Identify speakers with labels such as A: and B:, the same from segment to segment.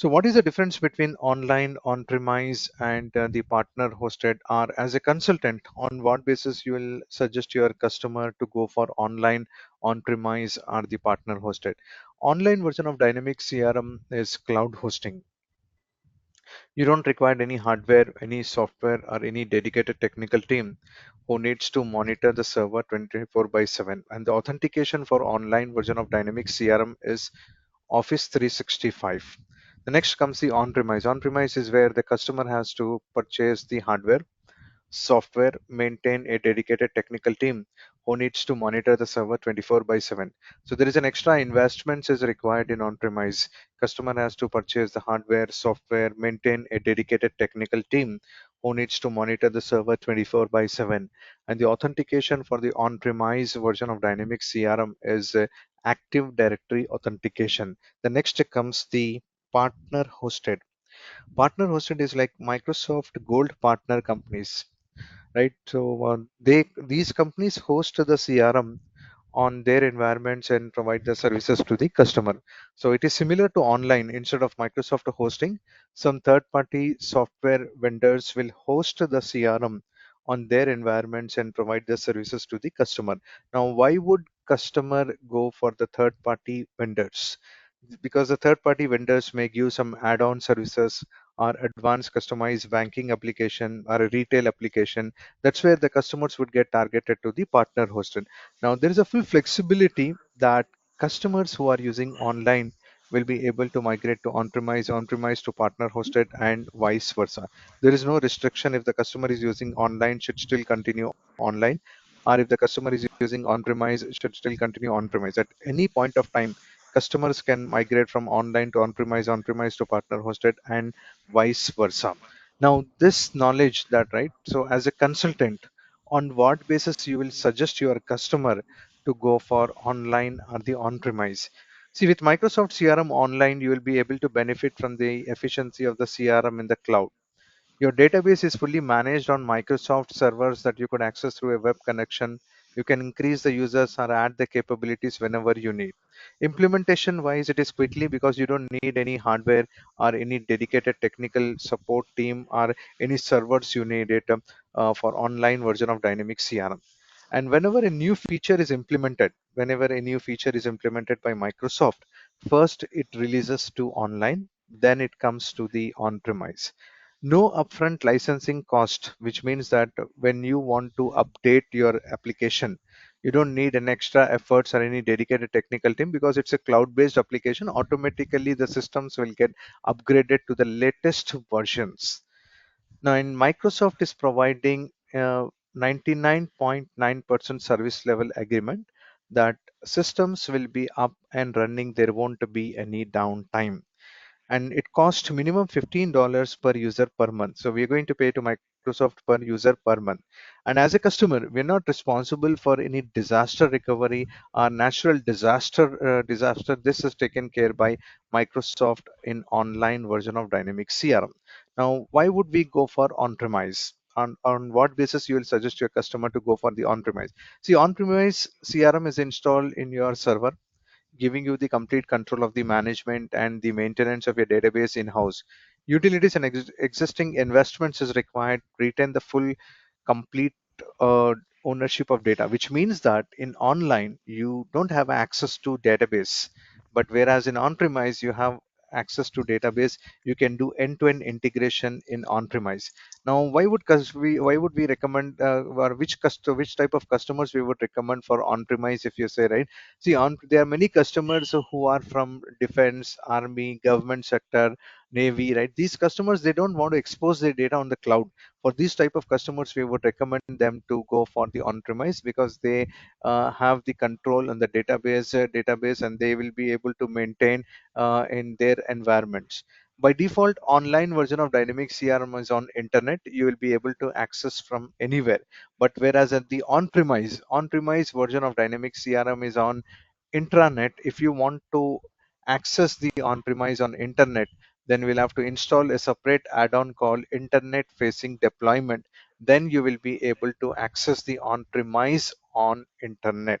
A: So what is the difference between online, on-premise, and the partner hosted? Or as a consultant, on what basis you will suggest your customer to go for online, on-premise, or the partner hosted? Online version of Dynamics CRM is cloud hosting. You don't require any hardware, any software, or any dedicated technical team who needs to monitor the server 24 by 7. And the authentication for online version of Dynamics CRM is Office 365. The next comes the on-premise. On-premise is where the customer has to purchase the hardware, software, maintain a dedicated technical team who needs to monitor the server 24 by 7. So there is an extra investment is required in on-premise. Customer has to purchase the hardware, software, maintain a dedicated technical team who needs to monitor the server 24 by 7. And the authentication for the on-premise version of Dynamics CRM is Active Directory authentication. The next comes the partner hosted. Partner hosted is like Microsoft Gold partner companies, right? So they these companies host the CRM on their environments and provide the services to the customer. So it is similar to online. Instead of Microsoft hosting, some third-party software vendors will host the CRM on their environments and provide the services to the customer. Now, why would customer go for the third-party vendors? Because the third-party vendors may give some add-on services or advanced customized banking application or a retail application. That's where the customers would get targeted to the partner hosted. Now there is a full flexibility that customers who are using online will be able to migrate to on-premise to partner hosted, and vice versa. There is no restriction. If the customer is using online, should still continue online, or if the customer is using on-premise, should still continue on-premise. At any point of time, customers can migrate from online to on-premise to partner hosted, and vice versa. Now this knowledge that, right, so as a consultant, on what basis you will suggest your customer to go for online or the on-premise? See, with Microsoft CRM online, you will be able to benefit from the efficiency of the CRM in the cloud. Your database is fully managed on Microsoft servers that you could access through a web connection. You can increase the users or add the capabilities whenever you need. Implementation wise, it is quickly because you don't need any hardware or any dedicated technical support team or any servers you need it for online version of Dynamics CRM. And whenever a new feature is implemented by Microsoft, first it releases to online, then it comes to the on-premise. No upfront licensing cost, which means that when you want to update your application, you don't need an extra efforts or any dedicated technical team because it's a cloud-based application. Automatically, the systems will get upgraded to the latest versions. Now, in Microsoft is providing 99.9% service level agreement that systems will be up and running. There won't be any downtime, and it costs minimum $15 per user per month. So we're going to pay to Microsoft per user per month. And as a customer, we're not responsible for any disaster recovery or natural disaster. This is taken care by Microsoft in online version of Dynamics CRM. Now, why would we go for on-premise? On what basis you will suggest your customer to go for the on-premise? See, on-premise CRM is installed in your server, giving you the complete control of the management and the maintenance of your database in-house. Utilities and existing investments is required to retain the full complete ownership of data, which means that in online you don't have access to database, but whereas in on-premise you have access to database. You can do end-to-end integration in on-premise. Now why would we recommend or which type of customers we would recommend for on-premise? If you say, right, see, there are many customers who are from defense, army, government sector, navy, right? These customers, they don't want to expose their data on the cloud. For these type of customers, we would recommend them to go for the on-premise because they have the control on the database, and they will be able to maintain in their environments. By default, online version of Dynamics CRM is on internet. You will be able to access from anywhere. But whereas at the on-premise version of Dynamics CRM is on intranet. If you want to access the on-premise on internet, then we'll have to install a separate add-on called internet facing deployment. Then you will be able to access the on-premise on internet.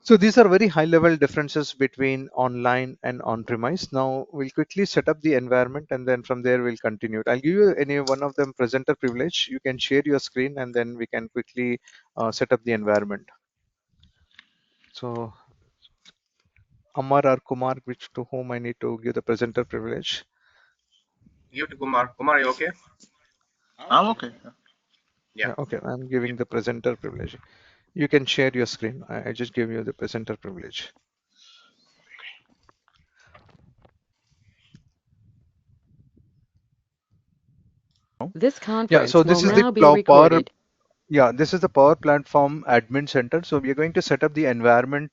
A: So these are very high level differences between online and on premise. Now we'll quickly set up the environment and then from there we'll continue. I'll give you any one of them presenter privilege. You can share your screen and then we can quickly set up the environment. So Amar or Kumar, which to whom I need to give the presenter privilege.
B: Give to Kumar. Kumar, you okay?
C: I'm okay.
B: Yeah.
A: Yeah, okay, I'm giving the presenter privilege. You can share your screen. I just gave you the presenter privilege.
D: This
A: Yeah, so
D: conference will
A: this is the
D: now be
A: Power.
D: recorded.
A: Yeah, this is the Power Platform Admin Center. So we are going to set up the environment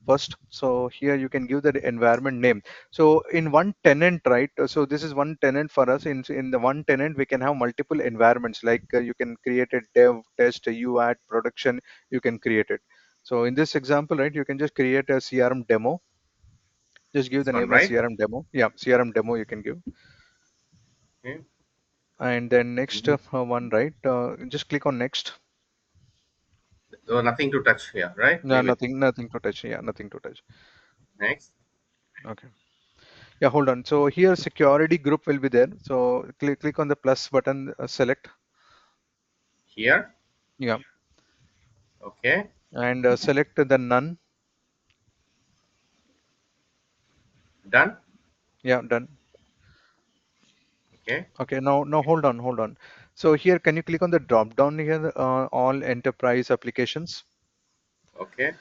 A: first. So here you can give the environment name. So in one tenant, right? So this is one tenant for us. In the one tenant, we can have multiple environments. Like you can create a dev, test, a UAT, production. You can create it. So in this example, right, you can just create a CRM demo. Just give
B: This
A: the
B: one,
A: name as
B: right?
A: CRM demo. Yeah, CRM demo you can give.
B: Okay.
A: And then next one, right? Just click on next.
B: So nothing to touch here, right?
A: No,
B: Leave it.
A: nothing to touch. Yeah, nothing to touch.
B: Next.
A: Okay. Yeah, hold on. So here security group will be there. So click on the plus button, select.
B: Here.
A: Yeah,
B: Okay.
A: and select the none.
B: Done.
A: Yeah, done.
B: Okay.
A: Okay, now hold on. So here, can you click on the drop down here, all enterprise applications?
B: Okay.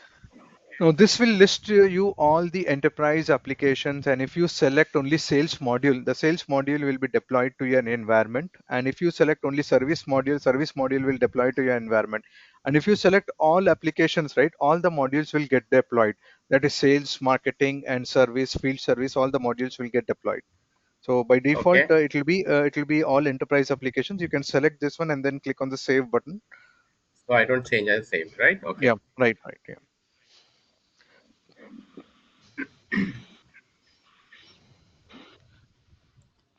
A: Now this will list you all the enterprise applications, and if you select only sales module, the sales module will be deployed to your environment. And if you select only service module will deploy to your environment. And if you select all applications, right, all the modules will get deployed. That is sales, marketing, and service, field service. All the modules will get deployed. So by default,
B: Okay.
A: it will be all enterprise applications. You can select this one and then click on the save button.
B: So I don't change. I save, right? Okay.
A: Yeah, right. Yeah.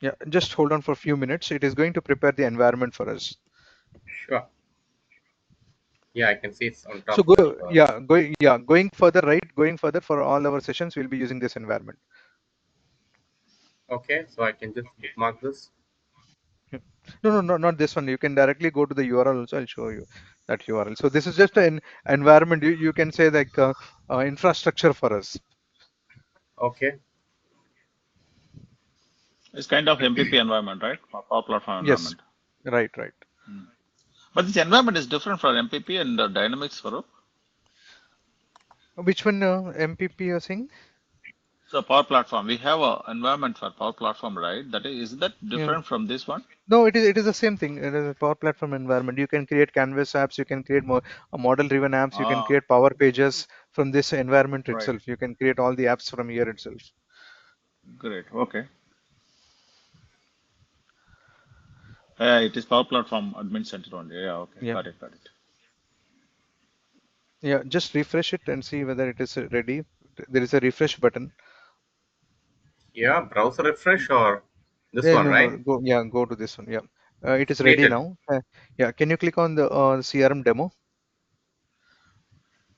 A: Yeah, just hold on for a few minutes. It is going to prepare the environment for us.
B: Sure. Yeah, I can see it's on
A: So
B: top of.
A: going further, right? Going further for all our sessions, we'll be using this environment.
B: Okay. So I can just bookmark this.
A: Yeah. No, not this one. You can directly go to the URL also. I'll show you that URL. So this is just an environment. You can say like infrastructure for us.
B: Okay.
C: It's kind of MPP environment, right? Power platform
A: Yes,
C: environment.
A: right.
C: But this environment is different for MPP and Dynamics for.
A: Which one MPP you're saying?
C: So Power Platform, we have a environment for Power Platform, right? Is that
A: Yeah.
C: different from this one?
A: No, it is the same thing. It is a Power Platform environment. You can create Canvas apps. You can create more model-driven apps. You can
C: Ah,
A: create Power Pages from this environment
C: right.
A: itself. You can create all the apps from here itself.
C: Great. Okay. Yeah, it is Power Platform Admin Center only. Yeah, okay.
A: Yeah,
C: Got it.
A: yeah. Just refresh it and see whether it is ready. There is a refresh button.
B: Yeah. Browser refresh or this
A: Yeah,
B: one,
A: no.
B: right?
A: Go, yeah, go to this one. Yeah, it
B: It's
A: is ready
B: created.
A: now. Yeah, can you click on the CRM demo?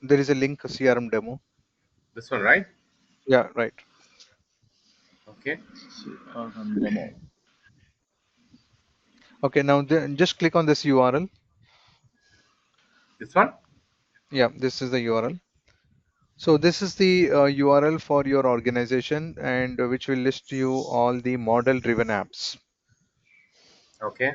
A: There is a link CRM demo.
B: This one, right?
A: Yeah, right.
B: Okay.
C: Demo.
A: Okay, now just click on this URL.
B: This one.
A: Yeah, this is the URL. So this is the URL for your organization and which will list you all the model driven apps.
B: Okay.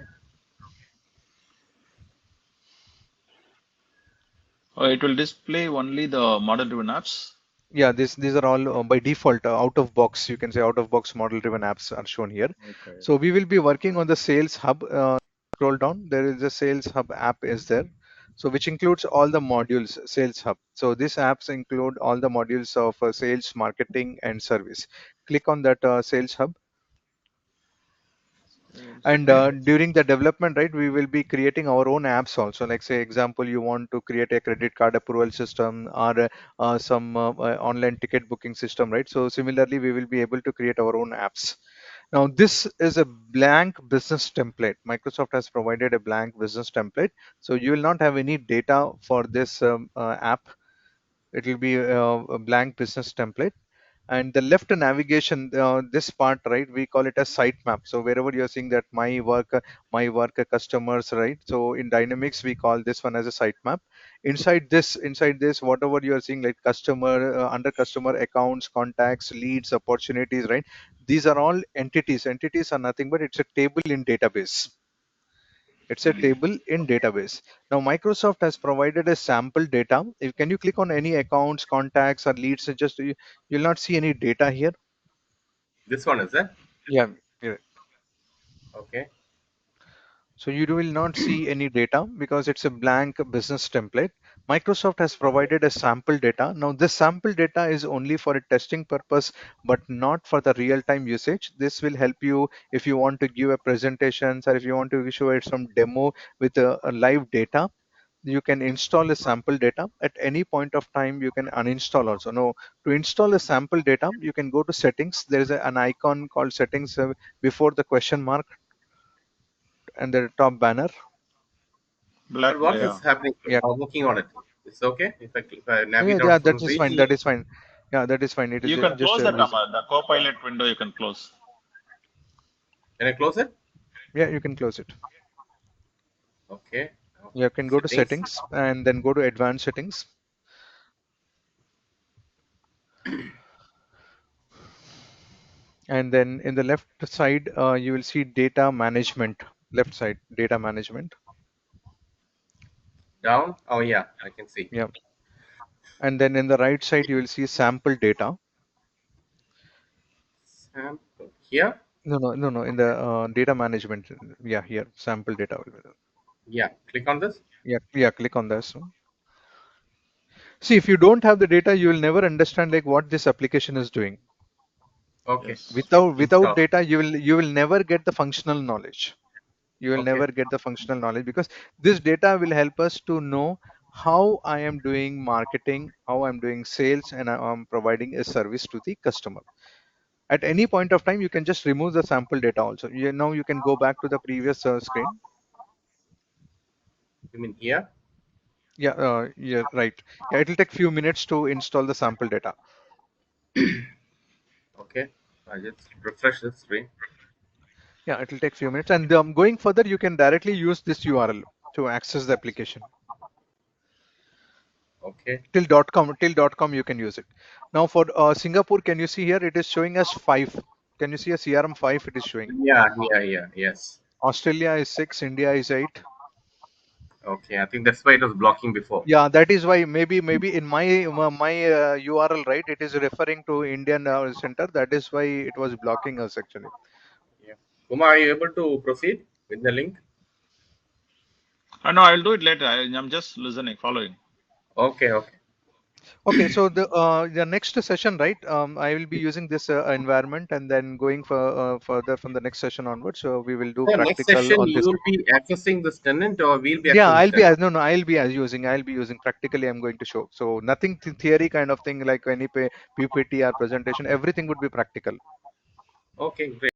C: Oh, it will display only the model-driven apps.
A: Yeah, these are all by default out of box. You can say out of box model driven apps are shown here.
C: Okay.
A: So we will be working on the Sales Hub. Scroll down. There is a Sales Hub app is there. So which includes all the modules Sales Hub. So these apps include all the modules of sales, marketing, and service. Click on that Sales Hub. And
B: Okay.
A: during the development, right, we will be creating our own apps also. Like say example, you want to create a credit card approval system or some online ticket booking system, right? So similarly, we will be able to create our own apps. Now this is a blank business template. Microsoft has provided a blank business template, so you will not have any data for this app. It will be a blank business template. And the left navigation, this part, right, we call it a sitemap. So wherever you're seeing that my work customers, right, so in Dynamics we call this one as a sitemap. Inside this whatever you're seeing, like customer, under customer, accounts, contacts, leads, opportunities, right, these are all entities are nothing but it's a table in database. It's a table in database. Now Microsoft has provided a sample data. If can you click on any accounts, contacts, or leads, just you'll not see any data here.
B: This one is it?
A: Yeah, yeah.
B: Okay.
A: So you will not see any data because it's a blank business template. Microsoft has provided a sample data. Now this sample data is only for a testing purpose, but not for the real-time usage. This will help you if you want to give a presentation, or if you want to show it some demo with a live data. You can install a sample data. At any point of time you can uninstall also. Now to install a sample data, you can go to settings. There is an icon called settings, before the question mark and the top banner.
C: Black,
B: But what
C: yeah.
B: is happening?
A: Yeah,
B: Working on it. It's okay if I
A: yeah,
B: navigate on
A: yeah,
B: full
A: that is
B: screen.
A: fine, that is fine. Yeah, that is fine. It is
C: You can
A: just
C: close that,
A: use.
C: the Copilot window. You can close.
B: Can I close it?
A: Yeah, you can close it.
B: Okay.
A: You can go to
B: Settings.
A: settings and then go to advanced settings. And then in the left side, you will see data management. Left side, data management.
B: Down. Oh yeah, I can see.
A: Yeah. And then in the right side, you will see sample data.
B: Sample here.
A: No. In the data management, yeah, here, sample data will be there.
B: Yeah. Click on this.
A: Yeah, click on this. See, if you don't have the data, you will never understand like what this application is doing.
B: Okay.
C: Yes.
B: Okay.
A: Without
B: Install.
A: data, you will never get the functional knowledge. You will
B: Okay.
A: never get the functional knowledge because this data will help us to know how I am doing marketing, how I'm doing sales, and I'm providing a service to the customer. At any point of time, you can just remove the sample data also. Now you can go back to the previous screen.
B: You mean here?
A: Yeah, yeah, right. Yeah, it will take few minutes to install the sample data.
B: Okay. I just refresh the screen.
A: Yeah, it will take few minutes. And going further, you can directly use this URL to access the application.
B: Okay.
A: Till .com you can use it. Now for Singapore, can you see here it is showing us 5. Can you see a CRM 5? It is showing.
B: Yeah. Yeah. Yeah. Yes.
A: Australia is 6, India is 8.
B: Okay. I think that's why it was blocking before.
A: Yeah, that is why maybe in my URL, right, it is referring to Indian center. That is why it was blocking us actually.
B: Yeah. Uma, are you able to proceed with the link?
C: No, I'll do it later. I'm just listening, following.
B: Okay. Okay.
A: Okay, so the next session, right? I will be using this environment, and then going further from the next session onwards. So we will do
B: So next
A: practical
B: session
A: on
B: you
A: this.
B: will be accessing this tenant, or we'll be
A: Yeah,
B: accessing this
A: I'll be
B: tenant.
A: as no, no, I'll be using practically. I'm going to show. So nothing theory kind of thing like any PPT or presentation. Everything would be practical.
B: Okay. Great.